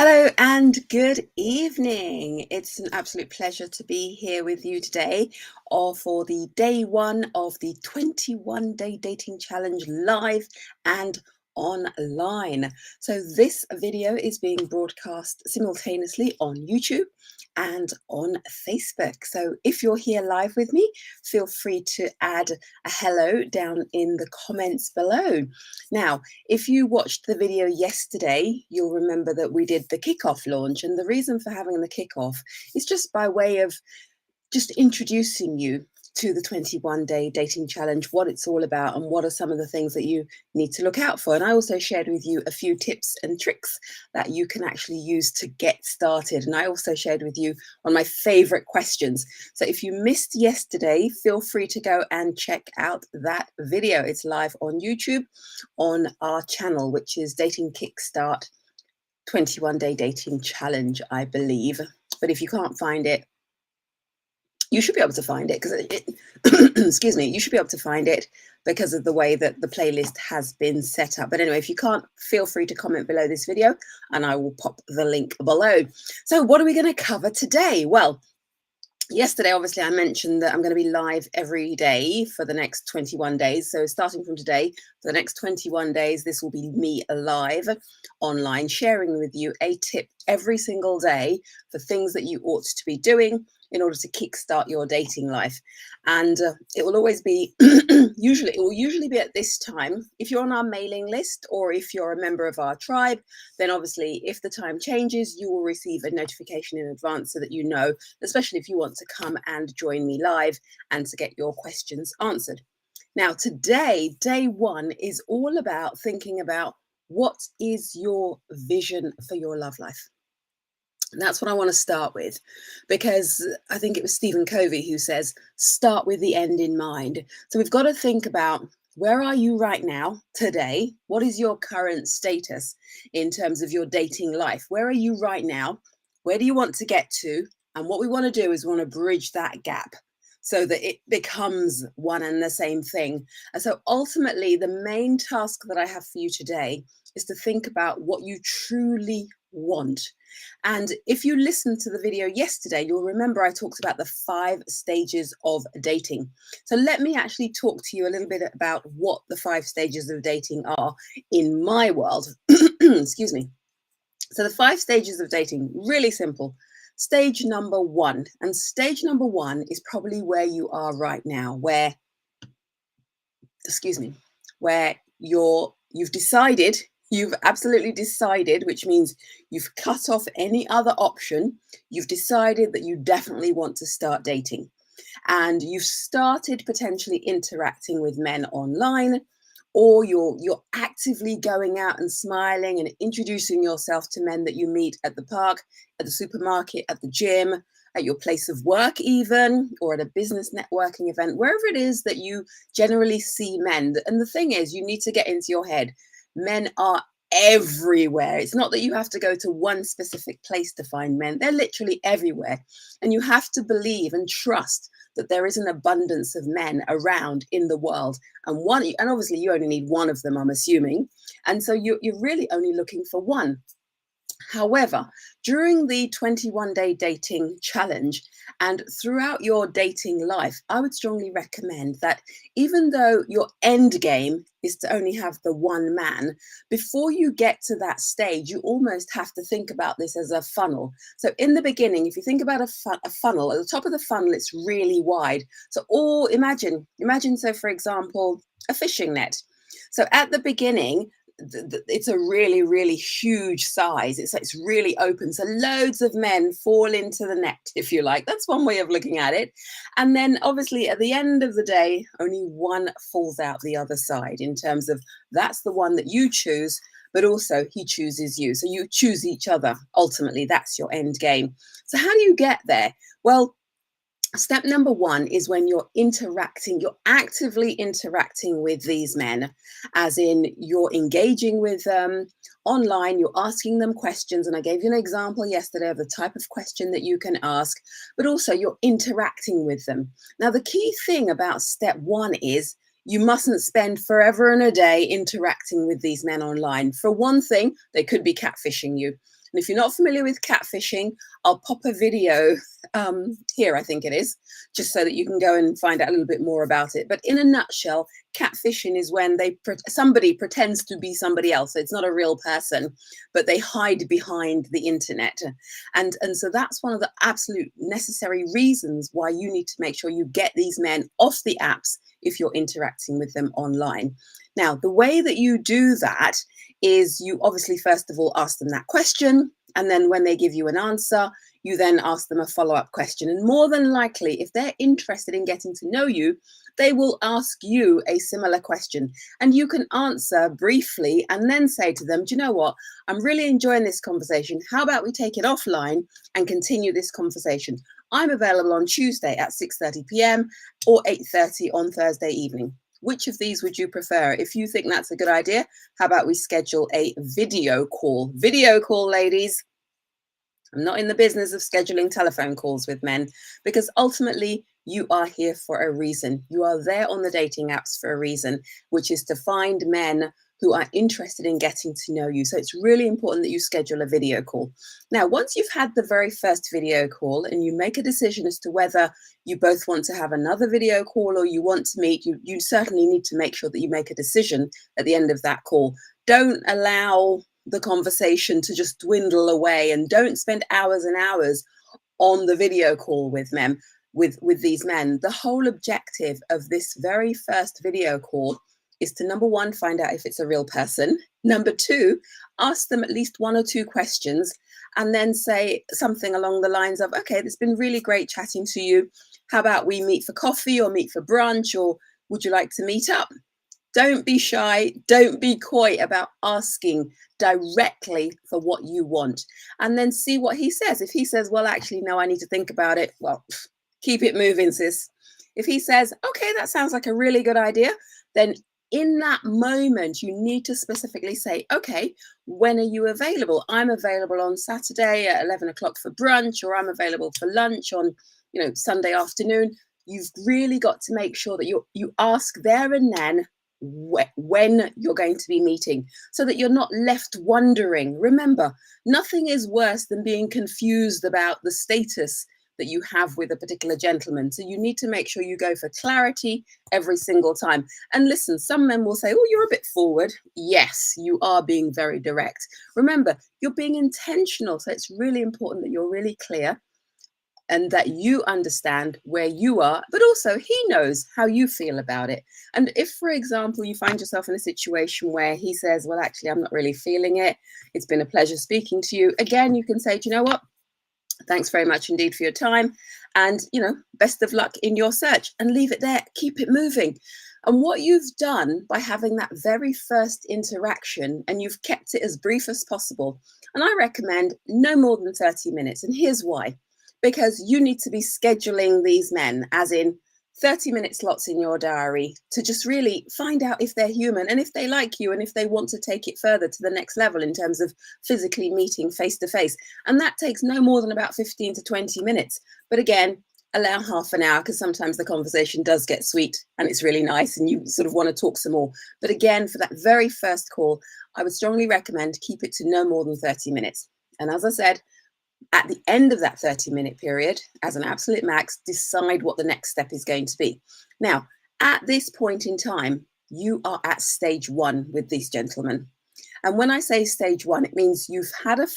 Hello and good evening. It's an absolute pleasure to be here with you today for the day one of the 21-day dating challenge live and online. So this video is being broadcast simultaneously on YouTube and on Facebook. So if you're here live with me, feel free to add a hello down in the comments below. Now, if you watched the video yesterday, you'll remember that we did the kickoff launch, and the reason for having the kickoff is just by way of just introducing you to the 21-day dating challenge, what it's all about and what are some of the things that you need to look out for. And I also shared with you a few tips and tricks that you can actually use to get started. And I also shared with you one of my favorite questions. So if you missed yesterday, feel free to go and check out that video. It's live on YouTube on our channel, which is Dating Kickstart 21-day dating challenge, I believe. But if you can't find it, you should be able to find it because excuse me, you should be able to find it because of the way that the playlist has been set up. But anyway, if you can't, feel free to comment below this video and I will pop the link below. So what are we going to cover today? Well, yesterday, obviously, I mentioned that I'm going to be live every day for the next 21 days. So starting from today, for the next 21 days, this will be me live online, sharing with you a tip every single day for things that you ought to be doing in order to kickstart your dating life. And it will always be, it will usually be at this time. If you're on our mailing list or if you're a member of our tribe, then obviously if the time changes, you will receive a notification in advance so that you know, especially if you want to come and join me live and to get your questions answered. Now, today, day one is all about thinking about what is your vision for your love life. And that's what I want to start with, because I think it was Stephen Covey who says, start with the end in mind. So we've got to think about, where are you right now, today? What is your current status in terms of your dating life? Where are you right now? Where do you want to get to? And what we want to do is we want to bridge that gap so that it becomes one and the same thing. And so ultimately, the main task that I have for you today is to think about what you truly want. And if you listened to the video yesterday, you'll remember I talked about the 5 stages of dating. So let me actually talk to you a little bit about what the 5 stages of dating are in my world. Excuse me. So the 5 stages of dating, really simple. Stage number 1, and stage number 1 is probably where you are right now, where, excuse me, where you've decided. You've absolutely decided, which means you've cut off any other option. You've decided that you definitely want to start dating. And you've started potentially interacting with men online, or you're actively going out and smiling and introducing yourself to men that you meet at the park, at the supermarket, at the gym, at your place of work even, or at a business networking event, wherever it is that you generally see men. And the thing is, you need to get into your head. Men are everywhere. It's not that you have to go to one specific place to find men. They're literally everywhere. And you have to believe and trust that there is an abundance of men around in the world. And obviously you only need one of them, I'm assuming. And so you're really only looking for one. However, during the 21-day dating challenge and throughout your dating life, I would strongly recommend that even though your end game is to only have the one man, before you get to that stage, you almost have to think about this as a funnel. So in the beginning, if you think about a funnel, at the top of the funnel, it's really wide. So imagine, so for example, a fishing net. So at the beginning, it's a really, really huge size. It's really open. So loads of men fall into the net, if you like. That's one way of looking at it. And then obviously at the end of the day, only one falls out the other side in terms of that's the one that you choose, but also he chooses you. So you choose each other. Ultimately, that's your end game. So how do you get there? Well, step number 1 is when you're actively interacting with these men, as in you're engaging with them online, you're asking them questions. And I gave you an example yesterday of the type of question that you can ask, but also you're interacting with them. Now, the key thing about step 1 is you mustn't spend forever and a day interacting with these men online. For one thing, they could be catfishing you. And if you're not familiar with catfishing, I'll pop a video here, I think it is, just so that you can go and find out a little bit more about it. But in a nutshell, catfishing is when somebody pretends to be somebody else. So it's not a real person, but they hide behind the internet. And so that's one of the absolute necessary reasons why you need to make sure you get these men off the apps if you're interacting with them online. Now, the way that you do that is you obviously, first of all, ask them that question. And then when they give you an answer, you then ask them a follow-up question. And more than likely, if they're interested in getting to know you, they will ask you a similar question. And you can answer briefly and then say to them, do you know what? I'm really enjoying this conversation. How about we take it offline and continue this conversation? I'm available on Tuesday at 6:30 p.m. or 8:30 on Thursday evening. Which of these would you prefer? If you think that's a good idea, how about we schedule a video call? Video call, ladies. I'm not in the business of scheduling telephone calls with men, because ultimately you are here for a reason. You are there on the dating apps for a reason, which is to find men who are interested in getting to know you. So it's really important that you schedule a video call. Now, once you've had the very first video call and you make a decision as to whether you both want to have another video call or you want to meet, you certainly need to make sure that you make a decision at the end of that call. Don't allow the conversation to just dwindle away, and don't spend hours and hours on the video call with men, with these men. The whole objective of this very first video call is to, number one, find out if it's a real person. Number two, ask them at least one or two questions, and then say something along the lines of, okay, it's been really great chatting to you. How about we meet for coffee or meet for brunch, or would you like to meet up? Don't be shy. Don't be coy about asking directly for what you want, and then see what he says. If he says, well, actually, no, I need to think about it. Well, keep it moving, sis. If he says, okay, that sounds like a really good idea, then in that moment, you need to specifically say, okay, when are you available? I'm available on Saturday at 11 o'clock for brunch, or I'm available for lunch on, Sunday afternoon. You've really got to make sure that you ask there and then when you're going to be meeting, so that you're not left wondering. Remember, nothing is worse than being confused about the status that you have with a particular gentleman. So you need to make sure you go for clarity every single time. And listen, some men will say, oh, you're a bit forward. Yes, you are being very direct. Remember, you're being intentional. So it's really important that you're really clear and that you understand where you are, but also he knows how you feel about it. And if, for example, you find yourself in a situation where he says, well, actually, I'm not really feeling it. It's been a pleasure speaking to you. Again, you can say, do you know what? Thanks very much indeed for your time. And, best of luck in your search, and leave it there. Keep it moving. And what you've done by having that very first interaction, and you've kept it as brief as possible. And I recommend no more than 30 minutes. And here's why. Because you need to be scheduling these men, as in 30-minute slots in your diary, to just really find out if they're human and if they like you and if they want to take it further to the next level in terms of physically meeting face to face. And that takes no more than about 15 to 20 minutes. But again, allow half an hour, because sometimes the conversation does get sweet and it's really nice and you sort of want to talk some more. But again, for that very first call, I would strongly recommend keep it to no more than 30 minutes. And as I said, at the end of that 30-minute period, as an absolute max, decide what the next step is going to be. Now, at this point in time, you are at stage one with these gentlemen. And when I say stage one, it means you've had a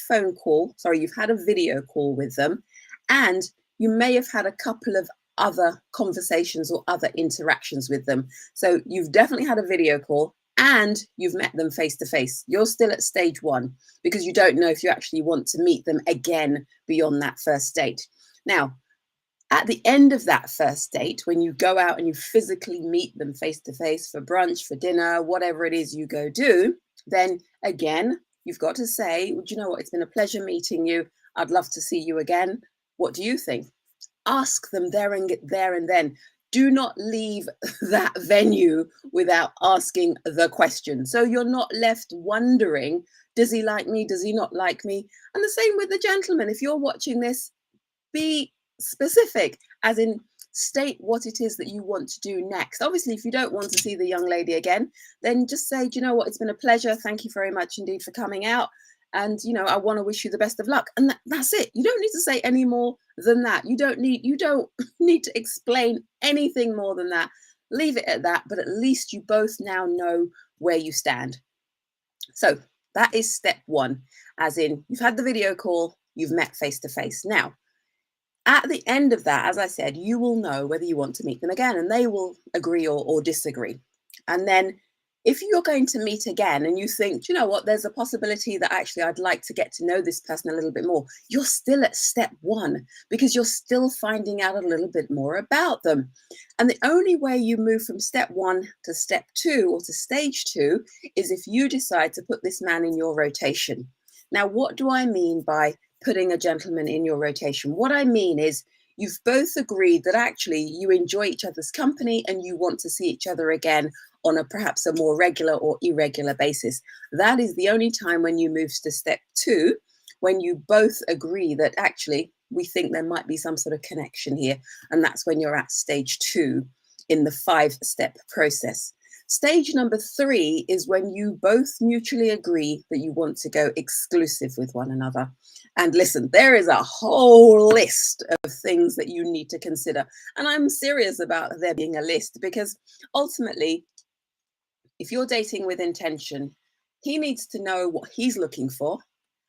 you've had a video call with them, and you may have had a couple of other conversations or other interactions with them. So you've definitely had a video call, and you've met them face to face. You're still at stage one, because you don't know if you actually want to meet them again beyond that first date. Now, at the end of that first date, when you go out and you physically meet them face to face for brunch, for dinner, whatever it is you go do, then again, you've got to say, well, do you know what? It's been a pleasure meeting you. I'd love to see you again. What do you think? Ask them there and then. Do not leave that venue without asking the question. So you're not left wondering, does he like me? Does he not like me? And the same with the gentleman. If you're watching this, be specific, as in state what it is that you want to do next. Obviously, if you don't want to see the young lady again, then just say, do you know what? It's been a pleasure. Thank you very much indeed for coming out. And, I want to wish you the best of luck. And that's it. You don't need to say any more than that. You don't need to explain anything more than that. Leave it at that. But at least you both now know where you stand. So that is step one, as in you've had the video call, you've met face to face. Now, at the end of that, as I said, you will know whether you want to meet them again, and they will agree or disagree. And then if you're going to meet again and you think, you know what, there's a possibility that actually I'd like to get to know this person a little bit more, you're still at step one because you're still finding out a little bit more about them. And the only way you move from step one to step two or to stage two is if you decide to put this man in your rotation. Now, what do I mean by putting a gentleman in your rotation? What I mean is you've both agreed that actually you enjoy each other's company and you want to see each other again on perhaps a more regular or irregular basis. That is the only time when you move to step two, when you both agree that actually we think there might be some sort of connection here. And that's when you're at stage two in the 5-step process. Stage number 3 is when you both mutually agree that you want to go exclusive with one another. And listen, there is a whole list of things that you need to consider. And I'm serious about there being a list because ultimately, if you're dating with intention, he needs to know what he's looking for.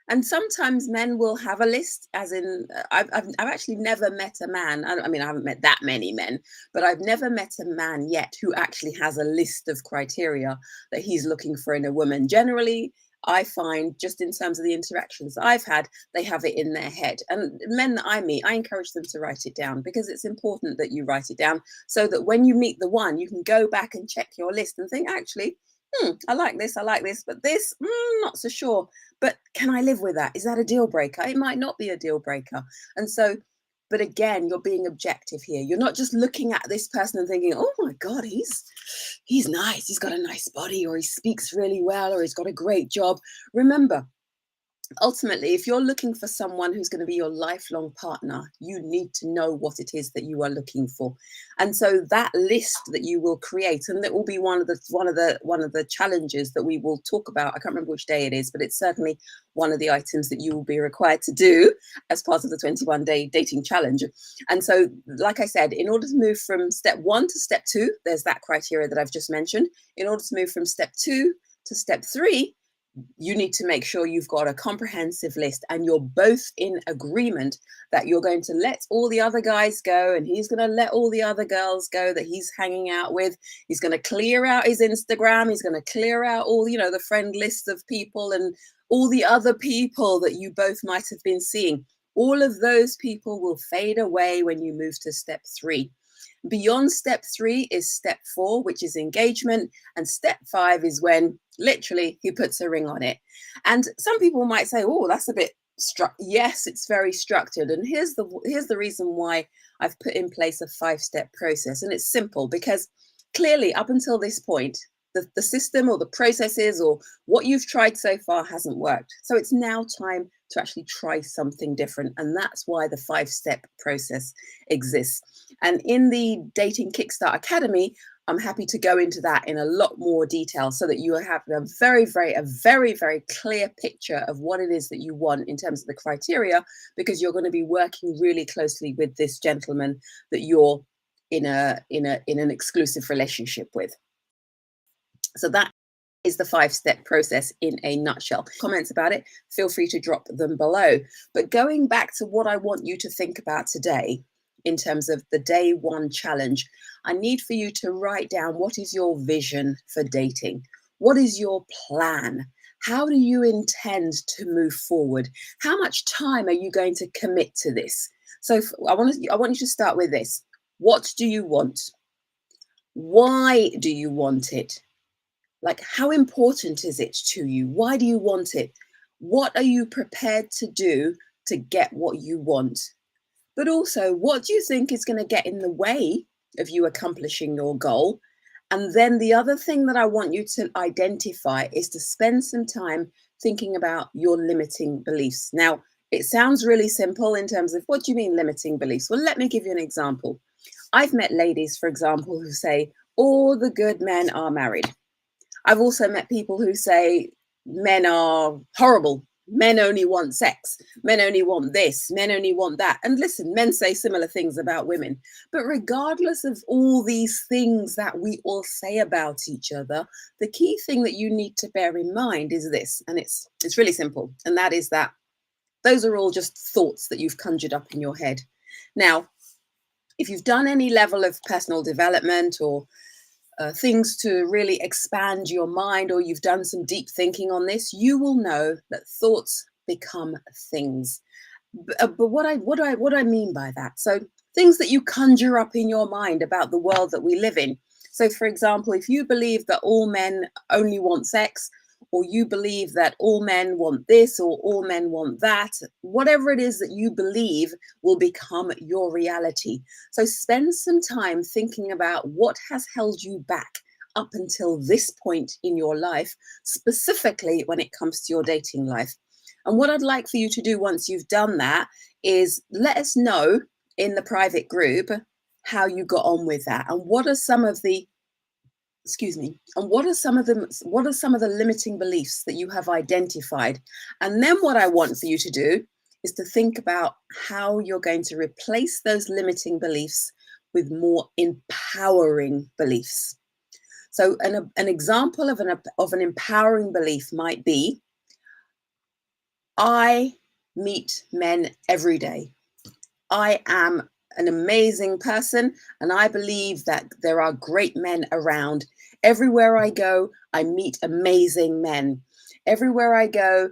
And sometimes men will have a list, as in, I've actually never met a man. I mean, I haven't met that many men, but I've never met a man yet who actually has a list of criteria that he's looking for in a woman. Generally, I find just in terms of the interactions I've had, they have it in their head. And men that I meet, I encourage them to write it down because it's important that you write it down so that when you meet the one, you can go back and check your list and think, actually, I like this, but this, not so sure. But can I live with that? Is that a deal breaker? It might not be a deal breaker. And so, but again, you're being objective here. You're not just looking at this person and thinking, oh my God, he's nice. He's got a nice body, or he speaks really well, or he's got a great job. Remember, ultimately, if you're looking for someone who's going to be your lifelong partner, you need to know what it is that you are looking for. And so that list that you will create, and that will be one of the challenges that we will talk about. I can't remember which day it is, but it's certainly one of the items that you will be required to do as part of the 21-day dating challenge. And so, like I said, in order to move from step 1 to step 2, there's that criteria that I've just mentioned. In order to move from step 2 to step 3, you need to make sure you've got a comprehensive list and you're both in agreement that you're going to let all the other guys go and he's going to let all the other girls go that he's hanging out with. He's going to clear out his Instagram. He's going to clear out all, the friend list of people and all the other people that you both might have been seeing. All of those people will fade away when you move to step 3. Beyond step 3 is step 4, which is engagement. And step 5 is when literally he puts a ring on it. And some people might say, oh, that's a bit yes, it's very structured. And here's the reason why I've put in place a 5-step process. And it's simple because clearly up until this point, the system or the processes or what you've tried so far hasn't worked. So it's now time to actually try something different. And that's why the 5-step process exists. And in the Dating Kickstart Academy, I'm happy to go into that in a lot more detail so that you have a very, very clear picture of what it is that you want in terms of the criteria, because you're going to be working really closely with this gentleman that you're in an exclusive relationship with. So that is the 5-step process in a nutshell. Comments about it, feel free to drop them below. But going back to what I want you to think about today, in terms of the day 1 challenge, I need for you to write down what is your vision for dating? What is your plan? How do you intend to move forward? How much time are you going to commit to this? So I want you to start with this. What do you want? Why do you want it? Like, how important is it to you? Why do you want it? What are you prepared to do to get what you want? But also, what do you think is going to get in the way of you accomplishing your goal? And then the other thing that I want you to identify is to spend some time thinking about your limiting beliefs. Now, it sounds really simple in terms of, what do you mean limiting beliefs? Well, let me give you an example. I've met ladies, for example, who say, all the good men are married. I've also met people who say men are horrible Men only want sex. Men only want this. Men only want that. And listen, men say similar things about women. But regardless of all these things that we all say about each other, the key thing that you need to bear in mind is this, and it's really simple, and that is that those are all just thoughts that you've conjured up in your head. Now, if you've done any level of personal development or things to really expand your mind, or you've done some deep thinking on this, you will know that thoughts become things. But what I mean by that? So things that you conjure up in your mind about the world that we live in. So, for example, if you believe that all men only want sex, or you believe that all men want this, or all men want that, whatever it is that you believe will become your reality. So spend some time thinking about what has held you back up until this point in your life, specifically when it comes to your dating life. And what I'd like for you to do once you've done that is let us know in the private group how you got on with that, and what are some of the and what are some of the limiting beliefs that you have identified. And then what I want for you to do is to think about how you're going to replace those limiting beliefs with more empowering beliefs. So an example of an empowering belief might be, I meet men every day. I am an amazing person, and I believe that there are great men around. Everywhere I go, I meet amazing men. Everywhere I go,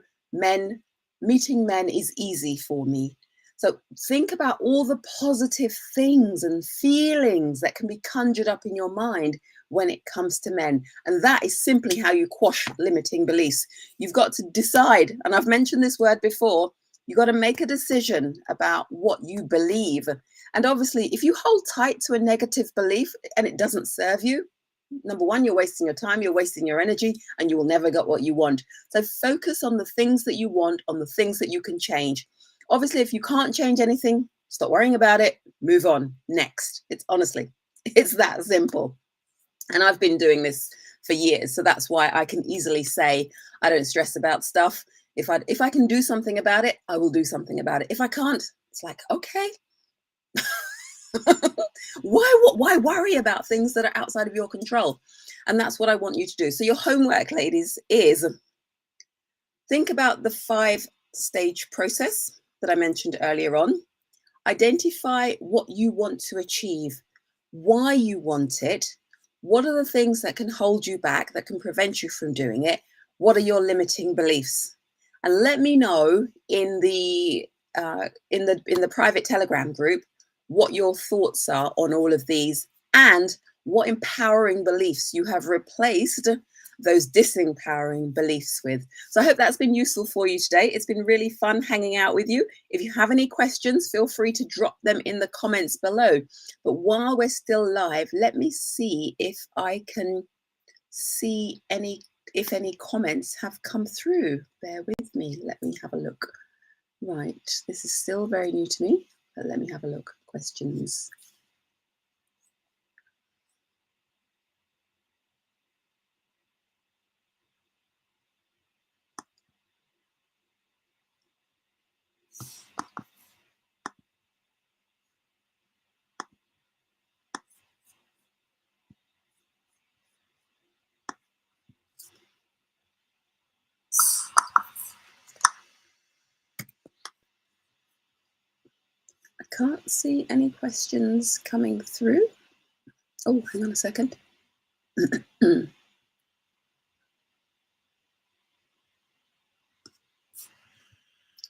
meeting men is easy for me. So think about all the positive things and feelings that can be conjured up in your mind when it comes to men. And that is simply how you quash limiting beliefs. You've got to decide, and I've mentioned this word before, you got to make a decision about what you believe. And obviously, if you hold tight to a negative belief and it doesn't serve you, number one, you're wasting your time, you're wasting your energy, and you will never get what you want. So focus on the things that you want, on the things that you can change. Obviously, if you can't change anything, stop worrying about it, move on, next. It's that simple. And I've been doing this for years, so that's why I can easily say I don't stress about stuff. If I can do something about it, I will do something about it. If I can't, it's like, okay. Why worry about things that are outside of your control? And that's what I want you to do. So your homework, ladies, is think about the 5-stage process that I mentioned earlier on. Identify what you want to achieve, why you want it, what are the things that can hold you back, that can prevent you from doing it, what are your limiting beliefs? And let me know in the private Telegram group what your thoughts are on all of these, and what empowering beliefs you have replaced those disempowering beliefs with. So I hope that's been useful for you today. It's been really fun hanging out with you. If you have any questions, feel free to drop them in the comments below. But while we're still live, let me see if I can see if any comments have come through. Bear with me. Let me have a look. Right, this is still very new to me, but let me have a look. Questions. I can't see any questions coming through. Oh, hang on a second.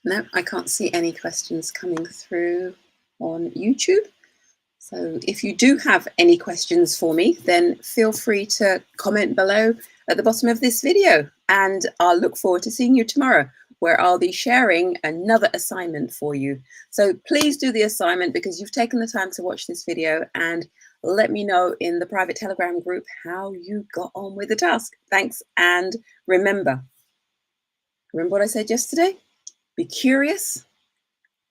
No, I can't see any questions coming through on YouTube. So if you do have any questions for me, then feel free to comment below at the bottom of this video. And I'll look forward to seeing you tomorrow, where I'll be sharing another assignment for you. So please do the assignment, because you've taken the time to watch this video, and let me know in the private Telegram group how you got on with the task. Thanks. And remember what I said yesterday? Be curious,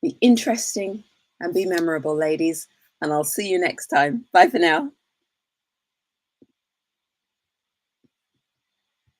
be interesting, and be memorable, ladies. And I'll see you next time. Bye for now.